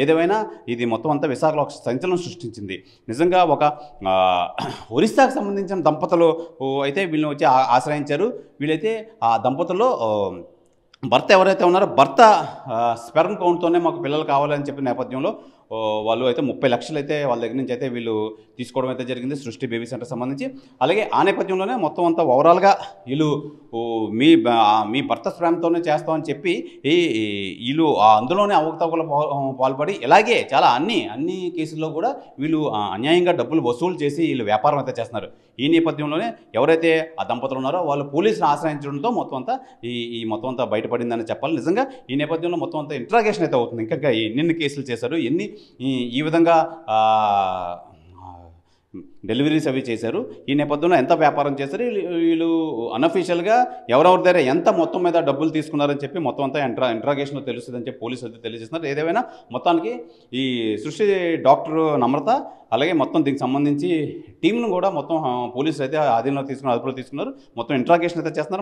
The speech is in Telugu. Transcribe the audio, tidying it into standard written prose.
ఏదేమైనా ఇది మొత్తం అంతా విశాఖలో ఒక సంచలనం సృష్టించింది. నిజంగా ఒక ఒరిస్సాకు సంబంధించిన దంపతులు అయితే వీళ్ళని వచ్చి ఆశ్రయించారు. వీళ్ళైతే ఆ దంపతుల్లో భర్త ఎవరైతే ఉన్నారో భర్త స్పెర్మ్ కౌంట్తోనే మాకు పిల్లలు కావాలని చెప్పిన నేపథ్యంలో వాళ్ళు అయితే 30 లక్షలు అయితే వాళ్ళ దగ్గర నుంచి అయితే వీళ్ళు తీసుకోవడం అయితే జరిగింది సృష్టి బేబీ సెంటర్ సంబంధించి. అలాగే ఆ నేపథ్యంలోనే మొత్తం అంతా ఓవరాల్గా వీళ్ళు మీ భర్త స్పెర్మ్తోనే చేస్తామని చెప్పి వీళ్ళు అందులోనే అవకతవకలు పాల్పడి ఇలాగే చాలా అన్ని కేసుల్లో కూడా వీళ్ళు అన్యాయంగా డబ్బులు వసూలు చేసి వీళ్ళు వ్యాపారం అయితే చేస్తున్నారు. ఈ నేపథ్యంలోనే ఎవరైతే ఆ దంపతులు ఉన్నారో వాళ్ళు పోలీసులు ఆశ్రయించడంతో మొత్తం అంతా ఈ మొత్తం అంతా బయటపడిందని చెప్పాలి. నిజంగా ఈ నేపథ్యంలో మొత్తం అంతా ఇంట్రాగేషన్ అయితే అవుతుంది. ఇంకా ఎన్ని కేసులు చేశారు, ఎన్ని ఈ విధంగా డెలివరీస్ అవి చేశారు, ఈ నేపథ్యంలో ఎంత వ్యాపారం చేశారు, వీళ్ళు అన్అఫీషియల్గా ఎవరెవరి దగ్గర ఎంత మొత్తం మీద డబ్బులు తీసుకున్నారని చెప్పి మొత్తం అంతా ఇంట్రాగేషన్లో తెలుస్తుందని చెప్పి పోలీసులు అయితే తెలియజేస్తున్నారు. ఏదేమైనా మొత్తానికి ఈ సృష్టి డాక్టర్ నమ్రత అలాగే మొత్తం దీనికి సంబంధించి టీంను కూడా మొత్తం పోలీసులు అయితే అదుపులో తీసుకున్నారు. మొత్తం ఇంట్రాగేషన్ అయితే చేస్తున్నారు.